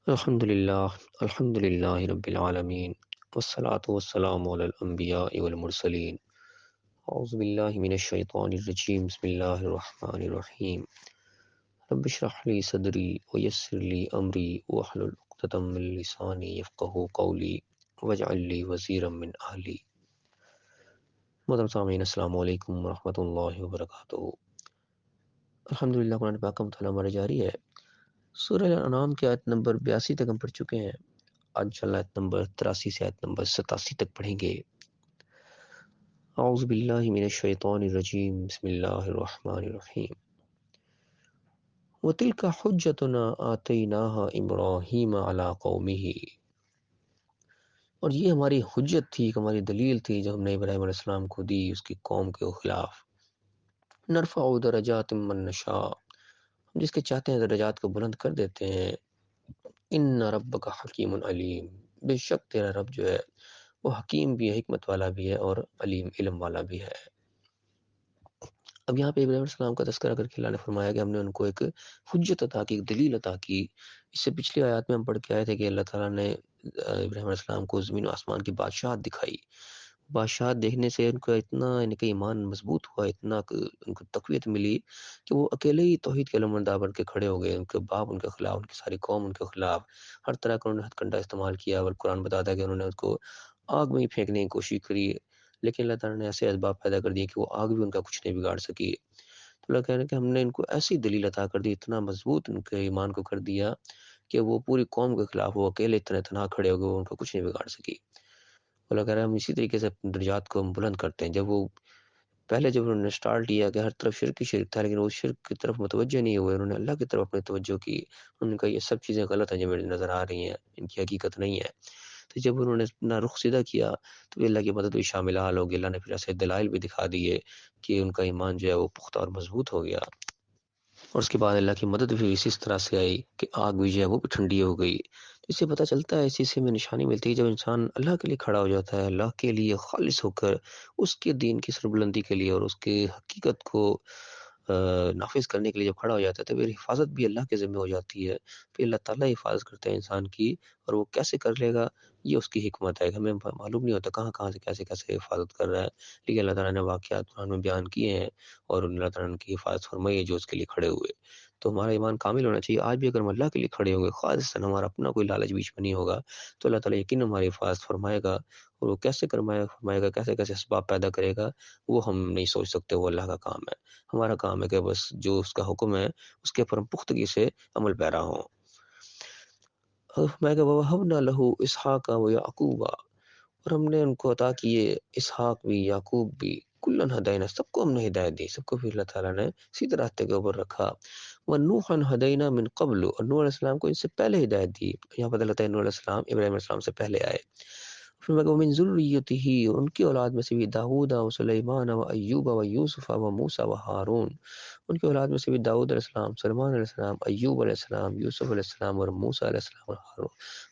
الحمد للہ رب العالمین والصلاة والسلام علی الانبیاء والمرسلین اعوذ باللہ من الشیطان الرجیم بسم اللہ الرحمن الرحیم رب اشرح لی صدری ویسر لی امری واحلل عقدۃ من لسانی یفقہوا قولی واجعل لی وزیرا من اہلی۔ محترم سامعین، السلام علیکم ورحمۃ اللہ وبرکاتہ۔ الحمدللہ قرآن پاک کا مطالعہ ہمارا جاری ہے۔ سورہ انعام کی آیت نمبر 82 تک ہم پڑھ چکے ہیں۔ آج انشاءاللہ آیت نمبر 83 سے آیت نمبر 87 تک پڑھیں گے۔ اعوذ باللہ من الشیطان الرجیم بسم اللہ الرحمن الرحیم۔ وَتِلْكَ حُجَّتُنَا آتَيْنَاهَا إِبْرَاهِيمَ عَلَى قَوْمِهِ، اور یہ ہماری حجت تھی، ہماری دلیل تھی جو ہم نے ابراہیم علیہ السلام کو دی اس کی قوم کے خلاف۔ نرفع درجات من نشاء، ہم جس کے چاہتے ہیں درجات کو بلند کر دیتے ہیں۔ ان ربک حکیم علیم، بے شک تیرا رب جو ہے وہ حکیم بھی ہے، حکمت والا بھی ہے اور علیم علم والا بھی ہے۔ اب یہاں پہ ابراہیم علیہ السلام کا تذکرہ کر کے اللہ نے فرمایا کہ ہم نے ان کو ایک حجت عطا کی، ایک دلیل عطا کی۔ اس سے پچھلی آیات میں ہم پڑھ کے آئے تھے کہ اللہ تعالیٰ نے ابراہیم علیہ السلام کو زمین و آسمان کی بادشاہت دکھائی۔ بادشاہت دیکھنے سے ان کا اتنا ان کا ایمان مضبوط ہوا، اتنا ان کو تقویت ملی کہ وہ اکیلے ہی توحید کے علمبردار بن کے کھڑے ہو گئے۔ ان کے باپ ان کے خلاف، ان کی ساری قوم ان کے خلاف، ہر طرح کا انہوں نے ہتھ کنڈا استعمال کیا، اور قرآن بتاتا ہے کہ انہوں نے اس کو آگ میں ہی پھینکنے کی کوشش کری، لیکن اللہ تعالیٰ نے ایسے اسباب پیدا کر دیے کہ وہ آگ بھی ان کا کچھ نہیں بگاڑ سکی۔ تو اللہ کہہ رہے ہیں کہ ہم نے ان کو ایسی دلیل عطا کر دی، اتنا مضبوط ان کے ایمان کو کر دیا کہ وہ پوری قوم کے خلاف وہ اکیلے اتنے تنہا کھڑے ہو گئے، وہ ان کو کچھ نہیں بگاڑ سکی۔ اللہ کہہ رہے ہیں ہم اسی طریقے سے اپنے درجات کو ہم بلند کرتے ہیں۔ جب انہوں نے سٹارٹ کیا کہ ہر طرف شرک ہی شرک تھا، لیکن وہ شرک کی طرف متوجہ نہیں ہوئے، انہوں نے اللہ کی طرف اپنی توجہ کی۔ انہوں نے کہا یہ سب چیزیں غلط ہیں جو میرے نظر آ رہی ہیں، ان کی حقیقت نہیں ہے۔ تو جب انہوں نے اپنا رخ سیدھا کیا تو اللہ کی مدد بھی شامل حال ہوگی۔ اللہ نے پھر ایسے دلائل بھی دکھا دیے کہ ان کا ایمان جو ہے وہ پختہ اور مضبوط ہو گیا، اور اس کے بعد اللہ کی مدد بھی اس طرح سے آئی کہ آگ بھی جو ہے وہ بھی ٹھنڈی ہو گئی۔ اس سے پتہ چلتا ہے، اسی سے میں نشانی ملتی ہے جب انسان اللہ کے لیے کھڑا ہو جاتا ہے، اللہ کے لیے خالص ہو کر اس کے دین کی سربلندی کے لیے اور اس کے حقیقت کو نافذ کرنے کے لیے جب کھڑا ہو جاتا ہے تو پھر حفاظت بھی اللہ کے ذمہ ہو جاتی ہے۔ پھر اللہ تعالیٰ حفاظت کرتا ہے انسان کی، اور وہ کیسے کر لے گا یہ اس کی حکمت ہے۔ ہمیں معلوم نہیں ہوتا کہاں کہاں سے کیسے حفاظت کر رہا ہے، لیکن اللہ تعالیٰ نے واقعات قرآن میں بیان کیے ہیں، اور اللہ تعالیٰ نے کی حفاظت فرمائی ہے جو اس کے لیے کھڑے ہوئے۔ تو ہمارا ایمان کامل ہونا چاہیے۔ آج بھی اگر ہم اللہ کے لیے کھڑے ہوں گے، خالصاً ہمارا اپنا کوئی لالچ بیچ میں نہیں ہوگا، تو اللہ تعالیٰ یقیناً ہماری حفاظت فرمائے گا، اور وہ کیسے فرمائے گا، کیسے اسباب پیدا کرے گا وہ ہم نہیں سوچ سکتے، وہ اللہ کا کام ہے۔ ہمارا کام ہے کہ بس جو اس کا حکم ہے اس کے پر ہم پختگی سے عمل پیرا ہوں۔ میں کہ وَوَهَبْنَا لَهُ إِسْحَاقَ وَيَعْقُوبَ، اور ہم نے ان کو عطا کیے اسحاق بھی، یعقوب بھی، کلن ہدینا، سب کو ہم نے ہدایت دی، سب کو بھی اللہ تعالیٰ نے سیدھے راستے کے اوپر رکھا۔ وَنُوحًا هَدَيْنَا مِن قَبْلُ، اور نوح علیہ السلام کو ان سے پہلے ہدایت دی۔ یہاں پتہ لگتا ہے نوح علیہ السلام ابراہیم علیہ السلام سے پہلے آئے۔ پھر میں کہ وَمِن ذُرِّيَّتِهِ، ان کی اولاد میں سے بھی داؤد و سلیمان و ایوب و یوسف و موسیٰ و ہارون، ان کی اولاد میں سے بھی داؤد علیہ السلام، سلیمان علیہ السلام، ایوب علیہ السلام، یوسف علیہ السلام اور موسیٰ علیہ السلام اور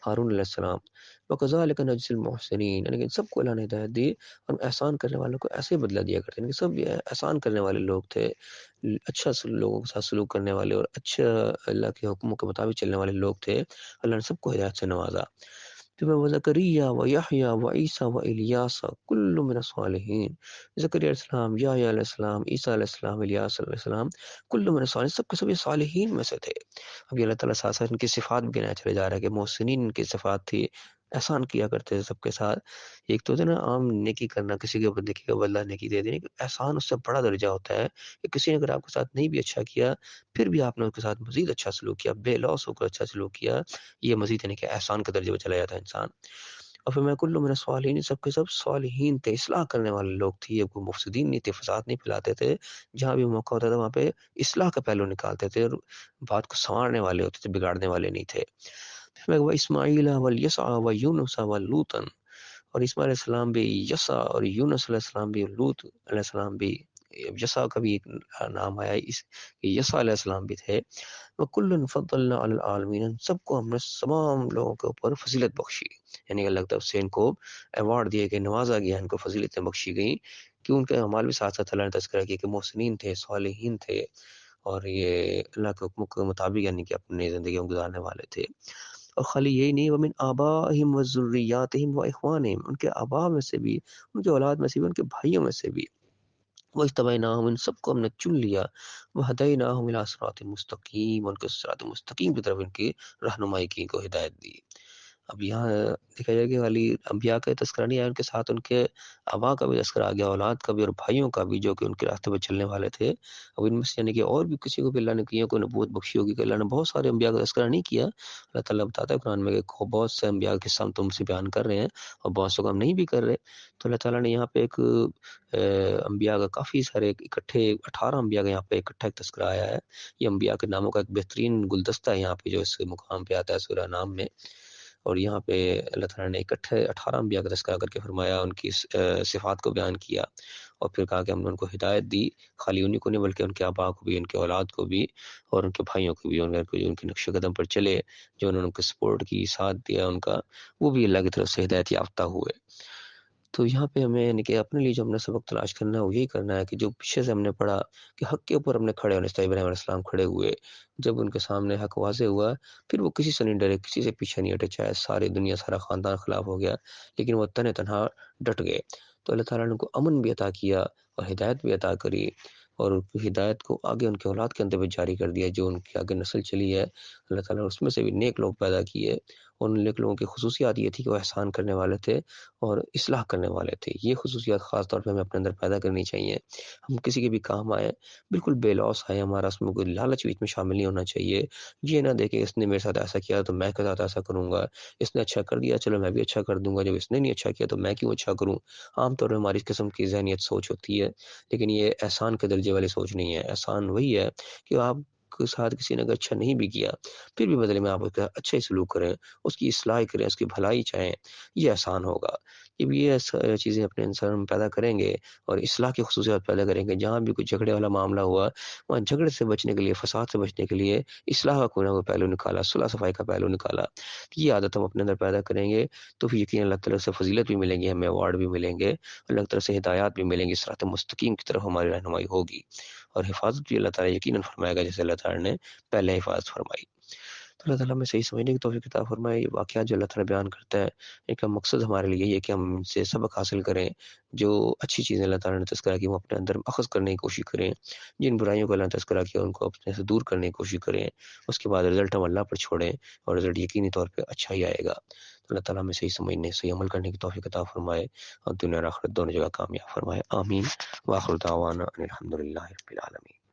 ہارون علیہ السلام۔ وَكَذَلِكَ نَجْزِي الْمُحْسِنِينَ، لیکن سب کو اللہ نے ہدایت دی، اور احسان کرنے والوں کو ایسے بدلہ دیا کرتے ہیں کہ سب یہ احسان کرنے والے لوگ تھے، اچھا لوگوں کے ساتھ سلوک کرنے والے اور اچھا اللہ کے حکموں کے مطابق چلنے والے لوگ تھے۔ اللہ نے سب کو ہدایت سے نوازا۔ پھر وزکریا و یحییٰ و عیسیٰ و الیاس کل من الصالحین، زکریا علیہ السلام، یحییٰ علیہ السلام، عیسیٰ علیہ السلام، الیاس علیہ السلام، کل من الصالحین، سب کے سب یہ صالحین میں سے تھے۔ اب یہ اللہ تعالیٰ ساتھ ساتھ ان کی صفات بھی گنایا چلے جا رہا ہے کہ محسنین ان کی صفات تھی، احسان کیا کرتے تھے سب کے ساتھ۔ ایک تو ہوتا ہے نا عام نیکی کرنا، کسی کے اوپر نیکی کا بدلہ نیکی دے دینے، احسان اس سے بڑا درجہ ہوتا ہے کہ کسی نے اگر آپ کے ساتھ نہیں بھی اچھا کیا پھر بھی آپ نے اس کے ساتھ مزید اچھا سلوک کیا، بے لوث ہو کر اچھا سلوک کیا، یہ مزید یعنی کہ احسان کے درجے میں چلا جاتا ہے انسان۔ اور پھر میں کل من الصالحین، سب کے سب صالحین تھے، اصلاح کرنے والے لوگ تھے، یہ کوئی مفسدین نہیں تھے، فساد نہیں پھیلاتے تھے، جہاں بھی موقع ہوتا تھا وہاں پہ اصلاح کا پہلو نکالتے تھے، اور بات کو سنوارنے والے ہوتے تھے، بگاڑنے والے نہیں تھے۔ پھر میں اسماعیل والیسع ویونس ولوطا، اور اسماعیل علیہ السلام بھی، یسع اور یونس علیہ السلام بھی، لوط علیہ السلام بھی، یسع کا بھی ایک نام آیا، یسع علیہ السلام بھی تھے۔ وَكُلًّا فَضَّلْنَا عَلَى الْعَالَمِينَ، سب کو ہم نے تمام لوگوں کے اوپر فضیلت بخشی، یعنی اللہ کی طرف سے ان کو ایوارڈ دیے گئے، نوازا گیا، ان کو فضیلتیں بخشی گئیں کہ ان کے اعمال بھی ساتھ ساتھ اللہ نے تذکرہ کیا کہ محسنین تھے، صالحین تھے، اور یہ اللہ کے حکم کے مطابق یعنی کہ اپنی زندگیوں گزارنے والے تھے۔ اور خالی یہی نہیں، ومن آبائہم وذریاتہم واخوانہم، ان کے آبا میں سے بھی، ان کے اولاد میں سے بھی، ان کے بھائیوں میں سے بھی، واجتبیناہم، ان سب کو ہم نے چن لیا، وہدیناہم الی صراط مستقیم، ان کے صراط مستقیم کی طرف ان کی رہنمائی کی، ان کو ہدایت دی۔ اب یہاں دیکھا جائے کہ خالی انبیاء کا تذکرہ نہیں آیا، ان کے ساتھ ان کے آبا کا بھی تذکرہ آ گیا، اولاد کا بھی اور بھائیوں کا بھی، جو کہ ان کے راستے پہ چلنے والے تھے۔ اب ان میں سے یعنی کہ اور بھی کسی کو بھی اللہ نے کیا کوئی نبوت بخشی ہوگی، کہ اللہ نے بہت سارے انبیاء کا تذکرہ نہیں کیا۔ اللہ تعالیٰ بتاتا ہے قرآن میں کہ بہت سے انبیاء کے قصہ ہم تم سے بیان کر رہے ہیں اور بہت سے کو ہم نہیں بھی کر رہے۔ تو اللہ تعالیٰ نے یہاں پہ ایک انبیاء کا کافی سارے اکٹھے 18 انبیاء کا یہاں پہ اکٹھا ایک تذکرہ آیا ہے۔ یہ انبیاء کے ناموں کا ایک بہترین گلدستہ ہے یہاں پہ جو اس مقام پہ آتا ہے سورہ نام میں۔ اور یہاں پہ اللہ تعالیٰ نے اکٹھے 18 انبیاء کا تذکرہ کر کے فرمایا، ان کی صفات کو بیان کیا، اور پھر کہا کہ ہم نے ان کو ہدایت دی، خالی انہی کو نہیں بلکہ ان کے آبا کو بھی، ان کے اولاد کو بھی، اور ان کے بھائیوں کو بھی، ان کے نقش قدم پر چلے، جو انہوں نے ان کو سپورٹ کی، ساتھ دیا ان کا، وہ بھی اللہ کی طرف سے ہدایت یافتہ ہوئے۔ تو یہاں پہ ہمیں یعنی کہ اپنے لیے جو ہم نے سبق تلاش کرنا ہے وہ یہی کرنا ہے کہ جو پیچھے سے ہم نے پڑھا کہ حق کے اوپر ہم نے کھڑے ہونے، ابراہیم علیہ السلام کھڑے ہوئے، جب ان کے سامنے حق واضح ہوا، پھر وہ کسی سے نہیں ڈرے، کسی سے پیچھے نہیں ہٹے، چاہے ساری دنیا سارا خاندان خلاف ہو گیا، لیکن وہ تنہ تنہا ڈٹ گئے۔ تو اللہ تعالیٰ نے ان کو امن بھی عطا کیا اور ہدایت بھی عطا کری، اور ہدایت کو آگے ان کے اولاد کے اندر بھی جاری کر دیا، جو ان کی آگے نسل چلی ہے۔ اللہ تعالیٰ نے اس میں سے بھی نیک لوگ پیدا کیے، اور ان نیک لوگوں کی خصوصیات یہ تھی کہ وہ احسان کرنے والے تھے اور اصلاح کرنے والے تھے۔ یہ خصوصیات خاص طور پہ ہمیں اپنے اندر پیدا کرنی چاہیے۔ ہم کسی کے بھی کام آئے، بالکل بے لوس آئے، ہمارا اس میں کوئی لالچ بیچ میں شامل نہیں ہونا چاہیے۔ یہ نہ دیکھے اس نے میرے ساتھ ایسا کیا تو میں کے ساتھ ایسا کروں گا، اس نے اچھا کر دیا چلو میں بھی اچھا کر دوں گا، جب اس نے نہیں اچھا کیا تو میں کیوں اچھا کروں۔ عام طور پہ ہماری اس قسم کی ذہنیت سوچ ہوتی ہے، لیکن یہ احسان کے درجے والی سوچ نہیں ہے۔ احسان وہی ہے کہ آپ کے ساتھ کسی نے اگر اچھا نہیں بھی کیا، پھر بھی بدلے میں آپ اس کا اچھا ہی سلوک کریں، اس کی اصلاح کریں، اس کی بھلائی چاہیں، یہ احسان ہوگا۔ جب یہ چیزیں اپنے انسان میں پیدا کریں گے اور اصلاح کی خصوصیات پیدا کریں گے، جہاں بھی کوئی جھگڑے والا معاملہ ہوا، وہاں جھگڑے سے بچنے کے لیے، فساد سے بچنے کے لیے اصلاح کا کوئی نہ کوئی پہلو نکالا، صلح صفائی کا پہلو نکالا۔ یہ عادت ہم اپنے اندر پیدا کریں گے تو پھر یقین اللہ تعالیٰ سے فضیلت بھی ملیں گی، ہمیں ایوارڈ بھی ملیں گے، اللہ تعالیٰ سے ہدایات بھی ملیں گی، صراط مستقیم کی طرف ہماری رہنمائی ہوگی، اور حفاظت بھی اللہ تعالیٰ یقیناً فرمائے گا، جیسے اللہ تعالیٰ نے پہلے حفاظت فرمائی۔ تو اللہ تعالیٰ ہمیں صحیح سمجھنے کی توفیق عطا فرمائے۔ یہ واقعات جو اللہ تعالیٰ بیان کرتا ہے، ایک مقصد ہمارے لیے یہی ہے کہ ہم ان سے سبق حاصل کریں، جو اچھی چیزیں اللہ تعالیٰ نے تذکرہ کی وہ اپنے اندر اخذ کرنے کی کوشش کریں، جن برائیوں کو اللہ نے تذکرہ کیا ان کو اپنے سے دور کرنے کی کوشش کریں، اس کے بعد رزلٹ ہم اللہ پر چھوڑیں، اور رزلٹ یقینی طور پہ اچھا ہی آئے گا۔ تو اللہ تعالیٰ ہمیں صحیح سمجھنے، صحیح عمل کرنے کی توفیق عطا فرمائے، اور دنیا اور آخرت دونوں جگہ کامیاب فرمائے، آمین۔ وآخر دعوانا ان الحمد للہ رب العالمین۔